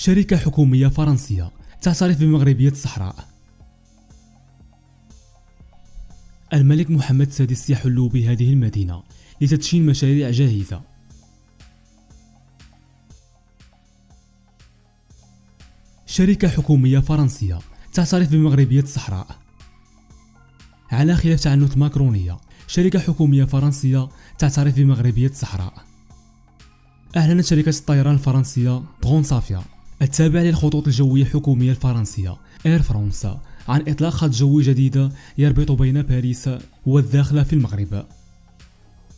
شركة حكومية فرنسية تعترف بمغربية الصحراء. الملك محمد السادس يحل بهذه المدينة لتدشين مشاريع جاهزة. شركة حكومية فرنسية تعترف بمغربية الصحراء. على خلاف تعنت ماكرونية، شركة حكومية فرنسية تعترف بمغربية الصحراء. أعلنت شركة الطيران الفرنسية ترونسافيا التابعة للخطوط الجوية الحكومية الفرنسية إير فرانس عن إطلاق خط جوي جديد يربط بين باريس والداخلة في المغرب،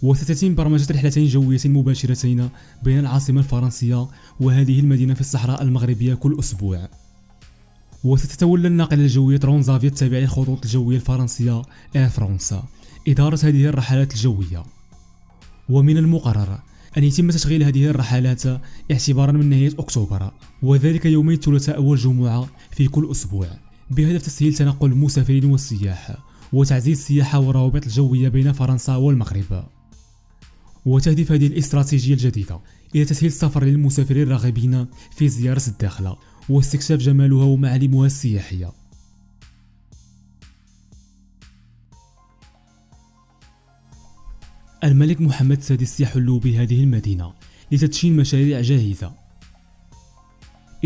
وستتم برمجة رحلتين جوية مباشرتين بين العاصمة الفرنسية وهذه المدينة في الصحراء المغربية كل أسبوع. وستتولى الناقلة الجوية ترونزافيا التابعة للخطوط الجوية الفرنسية إير فرانس إدارة هذه الرحلات الجوية. ومن المقرر أن يتم تشغيل هذه الرحلات اعتبارا من نهاية أكتوبر، وذلك يومي الثلاثاء والجمعة في كل أسبوع، بهدف تسهيل تنقل المسافرين والسياح وتعزيز السياحة والروابط الجوية بين فرنسا والمغرب. وتهدف هذه الاستراتيجية الجديدة إلى تسهيل السفر للمسافرين الراغبين في زيارة الداخلة واستكشاف جمالها ومعالمها السياحية. الملك محمد السادس يحل بهذه المدينة لتدشين مشاريع جاهزة.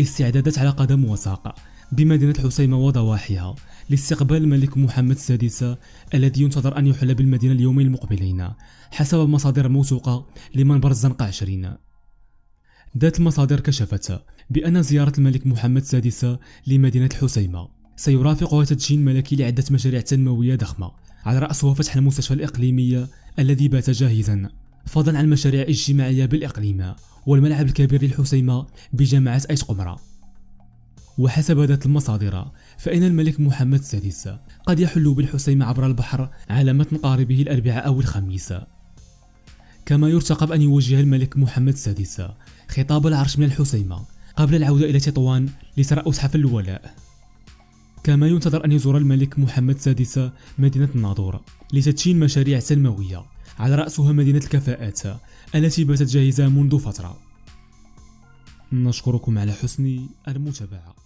استعدادات على قدم وساق بمدينة الحسيمة وضواحيها لاستقبال الملك محمد السادس الذي ينتظر أن يحل بالمدينة اليومين المقبلين حسب مصادر موثوقة لمنبر الزنقة 20. ذات المصادر كشفت بأن زيارة الملك محمد السادس لمدينة الحسيمة سيرافقها تدشين ملكي لعدة مشاريع تنموية ضخمة، على رأسها فتح المستشفى الإقليمي الذي بات جاهزا، فضلا عن مشاريع اجتماعية بالإقليم والملعب الكبير للحسيمة بجامعة أيت قمرة. وحسب ذات المصادر فإن الملك محمد السادس قد يحل بالحسيمة عبر البحر على متن قاربه الأربعاء أو الخميس. كما يرتقب أن يوجه الملك محمد السادس خطاب العرش من الحسيمة قبل العودة إلى تطوان لترأس حفل الولاء. كما ينتظر أن يزور الملك محمد السادس مدينة الناظور لتدشين مشاريع تنموية، على رأسها مدينة الكفاءات التي باتت جاهزة منذ فترة. نشكركم على حسن المتابعة.